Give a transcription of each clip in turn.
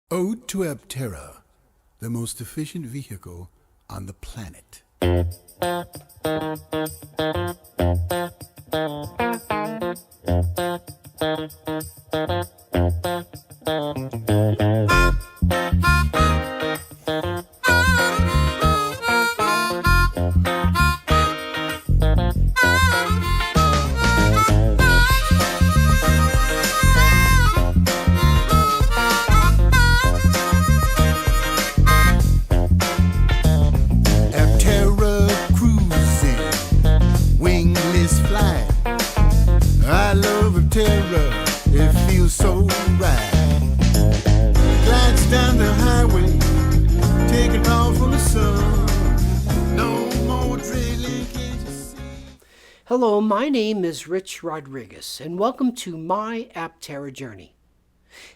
Ode to Aptera, the most efficient vehicle on the planet. Aptera cruising, wingless flight. I love Aptera, it feels so right. Glides down the highway, taking off from the sun. No more drilling, can't you see? Hello, my name is Rich Rodriguez, and welcome to my Aptera journey.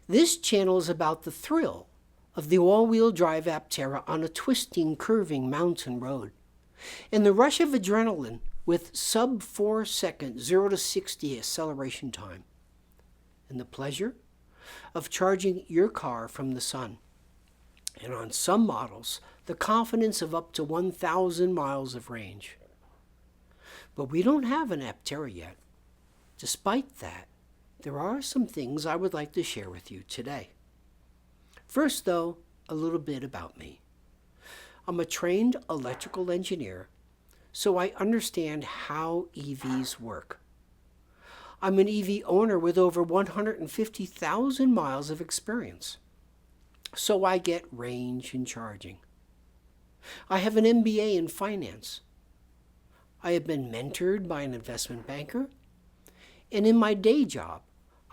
This channel is about the thrill of the all-wheel drive Aptera on a twisting, curving mountain road, and the rush of adrenaline with sub 4 second 0 to 60 acceleration time, and the pleasure of charging your car from the sun, and on some models, the confidence of up to 1,000 miles of range. But we don't have an Aptera yet. Despite that, there are some things I would like to share with you today. First, though, a little bit about me. I'm a trained electrical engineer, so I understand how EVs work. I'm an EV owner with over 150,000 miles of experience, so I get range in charging. I have an MBA in finance. I have been mentored by an investment banker, and in my day job,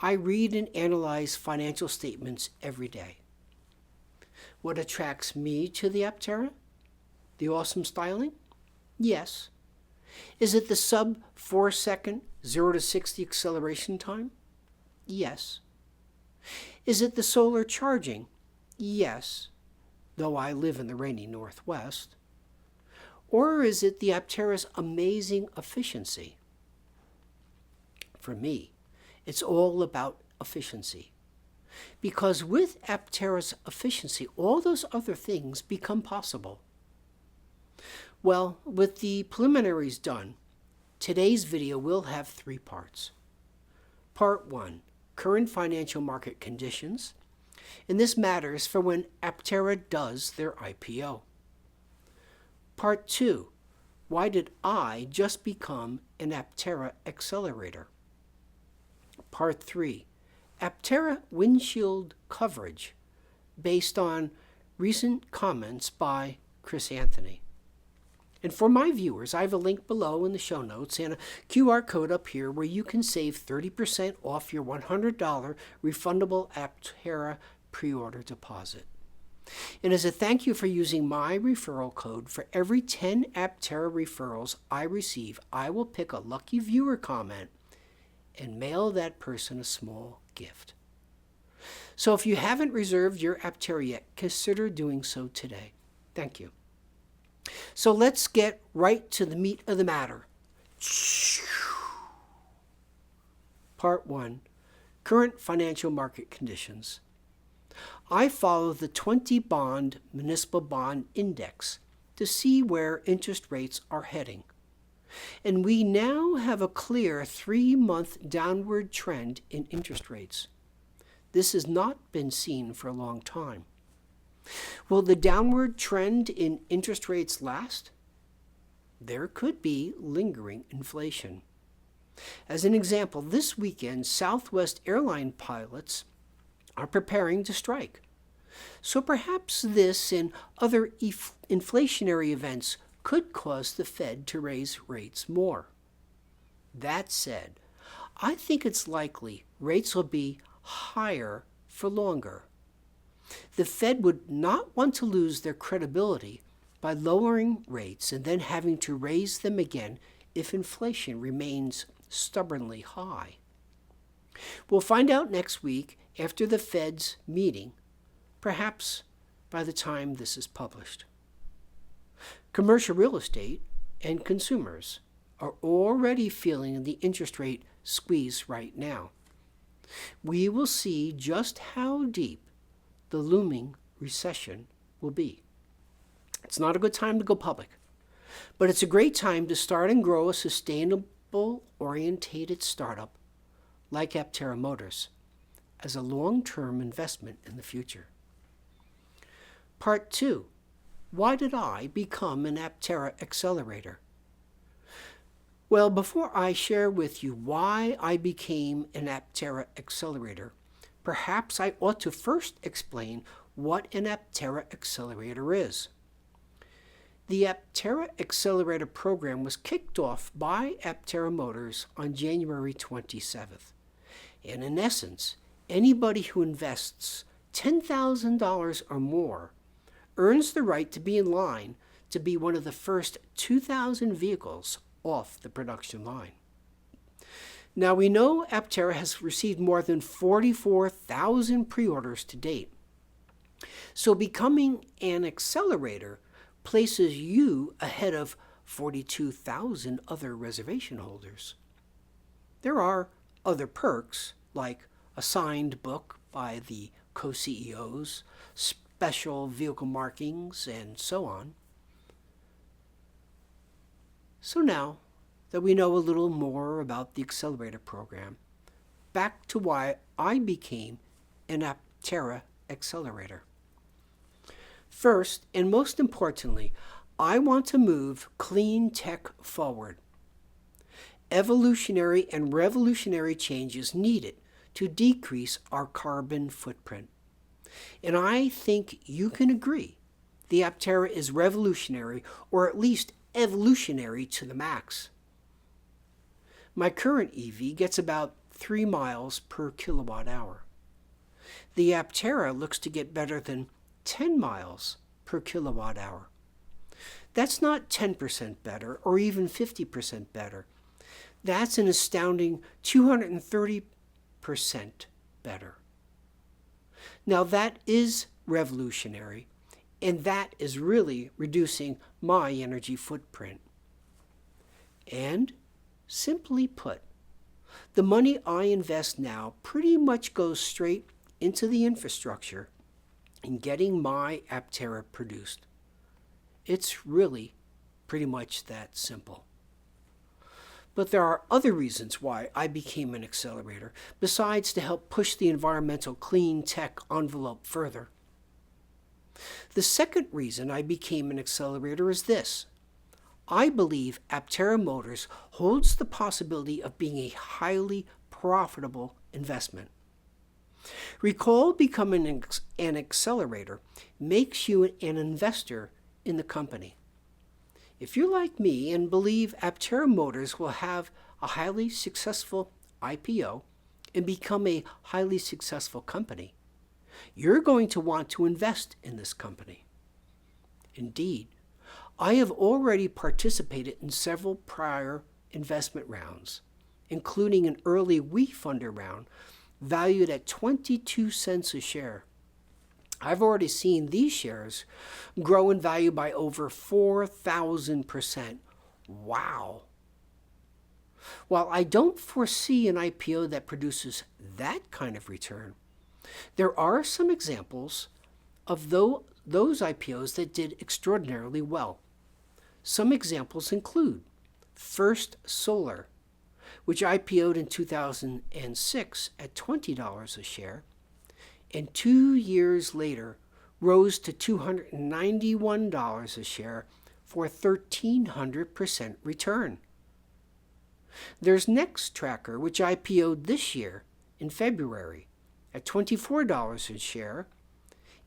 I read and analyze financial statements every day. What attracts me to the Aptera? The awesome styling? Yes. Is it the sub 4 second 0 to 60 acceleration time? Yes. Is it the solar charging? Yes, though I live in the rainy Northwest. Or is it the Aptera's amazing efficiency? For me, it's all about efficiency. Because with Aptera's efficiency, all those other things become possible. Well, with the preliminaries done, today's video will have 3 parts. Part 1, current financial market conditions, and this matters for when Aptera does their IPO. Part 2, why did I just become an Aptera Accelerator? Part 3, Aptera Windshield coverage based on recent comments by Chris Anthony. And for my viewers, I have a link below in the show notes and a QR code up here where you can save 30% off your $100 refundable Aptera pre-order deposit. And as a thank you for using my referral code, for every 10 Aptera referrals I receive, I will pick a lucky viewer comment and mail that person a small gift. So if you haven't reserved your Aptera yet, consider doing so today. Thank you. So let's get right to the meat of the matter. Part 1, current financial market conditions. I follow the 20 bond municipal bond index to see where interest rates are heading. And we now have a clear 3-month downward trend in interest rates. This has not been seen for a long time. Will the downward trend in interest rates last? There could be lingering inflation. As an example, this weekend, Southwest airline pilots are preparing to strike. So perhaps this and other inflationary events could cause the Fed to raise rates more. That said, I think it's likely rates will be higher for longer. The Fed would not want to lose their credibility by lowering rates and then having to raise them again if inflation remains stubbornly high. We'll find out next week after the Fed's meeting, perhaps by the time this is published. Commercial real estate and consumers are already feeling the interest rate squeeze right now. We will see just how deep the looming recession will be. It's not a good time to go public, but it's a great time to start and grow a sustainable-orientated startup like Aptera Motors as a long-term investment in the future. Part 2. Why did I become an Aptera Accelerator? Well, before I share with you why I became an Aptera Accelerator, perhaps I ought to first explain what an Aptera Accelerator is. The Aptera Accelerator Program was kicked off by Aptera Motors on January 27th. And in essence, anybody who invests $10,000 or more earns the right to be in line to be one of the first 2,000 vehicles off the production line. Now we know Aptera has received more than 44,000 pre-orders to date. So becoming an accelerator places you ahead of 42,000 other reservation holders. There are other perks like a signed book by the co-CEOs, special vehicle markings, and so on. So now that we know a little more about the Accelerator Program, back to why I became an Aptera Accelerator. First, and most importantly, I want to move clean tech forward. Evolutionary and revolutionary changes needed to decrease our carbon footprint. And I think you can agree the Aptera is revolutionary, or at least evolutionary to the max. My current EV gets about 3 miles per kilowatt hour. The Aptera looks to get better than 10 miles per kilowatt hour. That's not 10% better or even 50% better. That's an astounding 230% better. Now that is revolutionary, and that is really reducing my energy footprint. And simply put, the money I invest now pretty much goes straight into the infrastructure in getting my Aptera produced. It's really pretty much that simple. But there are other reasons why I became an accelerator, besides to help push the environmental clean tech envelope further. The second reason I became an accelerator is this. I believe Aptera Motors holds the possibility of being a highly profitable investment. Recall becoming an accelerator makes you an investor in the company. If you're like me and believe Aptera Motors will have a highly successful IPO and become a highly successful company, you're going to want to invest in this company. Indeed, I have already participated in several prior investment rounds, including an early WeFunder round valued at 22 cents a share. I've already seen these shares grow in value by over 4,000%. Wow! While I don't foresee an IPO that produces that kind of return, there are some examples of those IPOs that did extraordinarily well. Some examples include First Solar, which IPO'd in 2006 at $20 a share, and 2 years later rose to $291 a share for a 1,300% return. There's Next Tracker, which IPO'd this year in February at $24 a share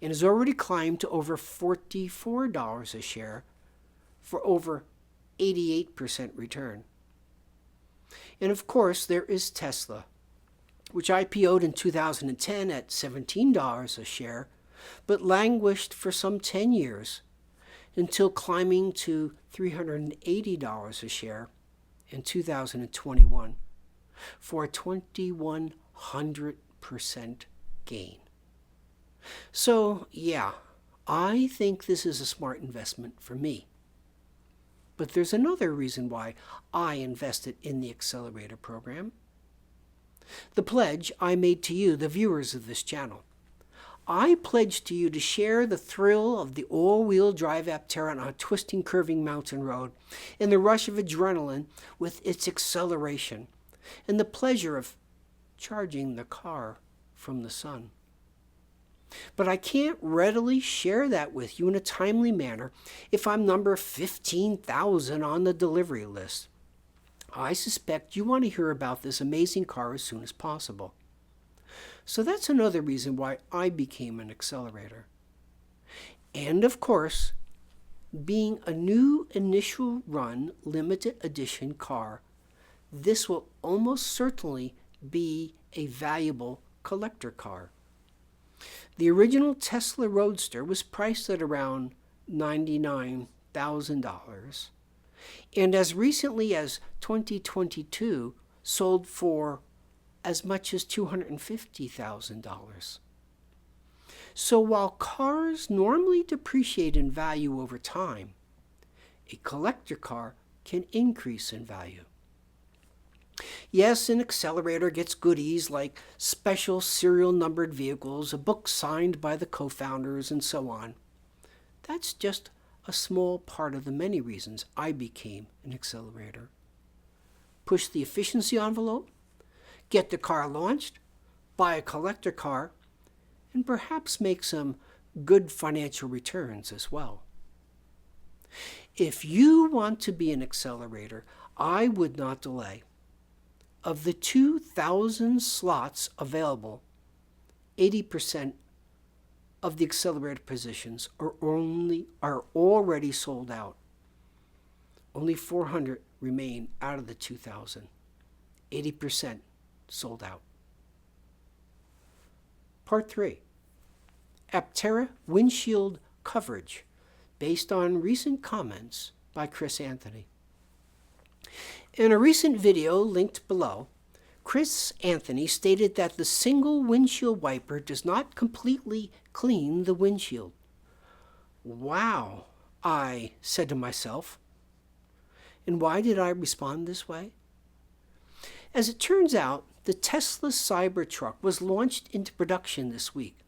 and has already climbed to over $44 a share for over 88% return. And of course, there is Tesla, which IPO'd in 2010 at $17 a share, but languished for some 10 years until climbing to $380 a share in 2021 for a 2,100% gain. So, yeah, I think this is a smart investment for me. But there's another reason why I invested in the Accelerator Program. The pledge I made to you, the viewers of this channel. I pledge to you to share the thrill of the all-wheel drive Aptera on a twisting, curving mountain road, and the rush of adrenaline with its acceleration, and the pleasure of charging the car from the sun. But I can't readily share that with you in a timely manner if I'm number 15,000 on the delivery list. I suspect you want to hear about this amazing car as soon as possible. So that's another reason why I became an accelerator. And of course, being a new initial run limited edition car, this will almost certainly be a valuable collector car. The original Tesla Roadster was priced at around $99,000, and as recently as 2022 sold for as much as $250,000. So while cars normally depreciate in value over time, a collector car can increase in value. Yes, an accelerator gets goodies like special serial numbered vehicles, a book signed by the co-founders, and so on. That's just a small part of the many reasons I became an accelerator. Push the efficiency envelope, get the car launched, buy a collector car, and perhaps make some good financial returns as well. If you want to be an accelerator, I would not delay. Of the 2,000 slots available, 80% of the accelerator positions are already sold out. Only 400 remain out of the 2,000. 80% sold out. Part 3. Aptera Windshield Coverage, based on recent comments by Chris Anthony. In a recent video linked below, Chris Anthony stated that the single windshield wiper does not completely clean the windshield. Wow, I said to myself. And why did I respond this way? As it turns out, the Tesla Cybertruck was launched into production this week.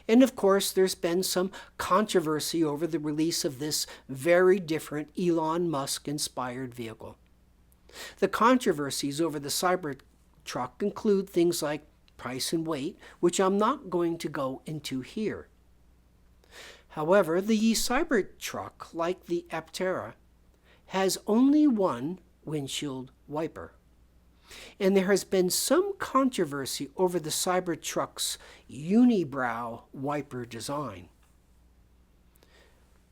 And of course, there's been some controversy over the release of this very different Elon Musk-inspired vehicle. The controversies over the Cybertruck include things like price and weight, which I'm not going to go into here. However, the Cybertruck, like the Aptera, has only one windshield wiper. And there has been some controversy over the Cybertruck's unibrow wiper design.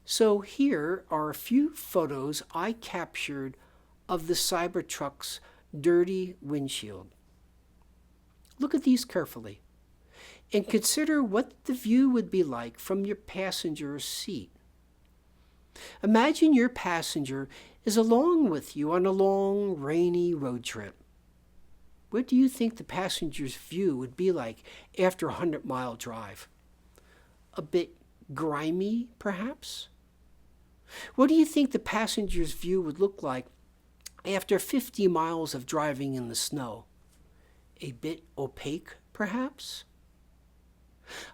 So here are a few photos I captured of the Cybertruck's dirty windshield. Look at these carefully and consider what the view would be like from your passenger's seat. Imagine your passenger is along with you on a long, rainy road trip. What do you think the passenger's view would be like after a 100-mile drive? A bit grimy, perhaps? What do you think the passenger's view would look like after 50 miles of driving in the snow? A bit opaque, perhaps?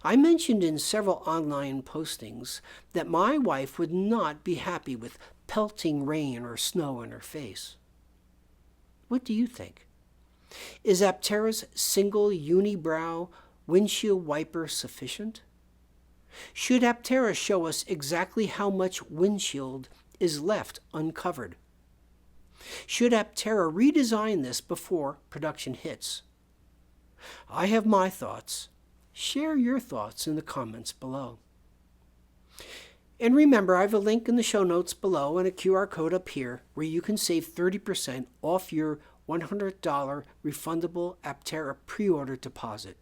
I mentioned in several online postings that my wife would not be happy with pelting rain or snow in her face. What do you think? Is Aptera's single unibrow windshield wiper sufficient? Should Aptera show us exactly how much windshield is left uncovered? Should Aptera redesign this before production hits? I have my thoughts. Share your thoughts in the comments below. And remember, I have a link in the show notes below and a QR code up here where you can save 30% off your $100 refundable Aptera pre-order deposit.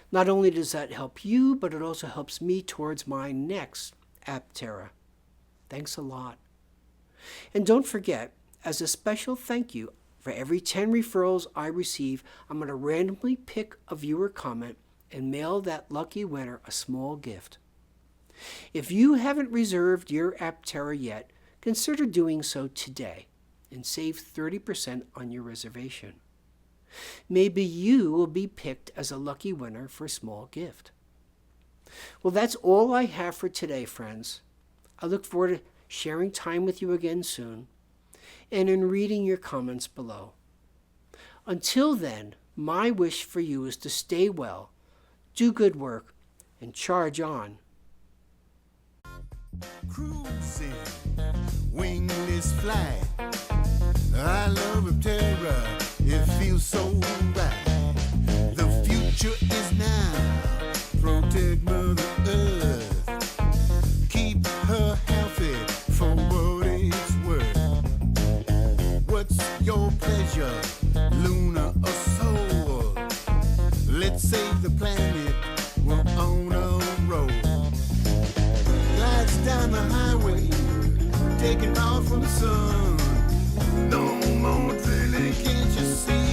Not only does that help you, but it also helps me towards my next Aptera. Thanks a lot. And don't forget, as a special thank you, for every 10 referrals I receive, I'm going to randomly pick a viewer comment and mail that lucky winner a small gift. If you haven't reserved your Aptera yet, consider doing so today and save 30% on your reservation. Maybe you will be picked as a lucky winner for a small gift. Well, that's all I have for today, friends. I look forward to sharing time with you again soon and in reading your comments below. Until then, my wish for you is to stay well, do good work, and charge on. Cruising, wingless flight. I love Aptera, it feels so right. The future is now. Protect Mother Earth. Keep her healthy for what it's worth. What's your pleasure, Luna or Soul? Let's save the planet, we're on a roll. Lights down the highway, taking off from the sun. No more drilling, can't you see?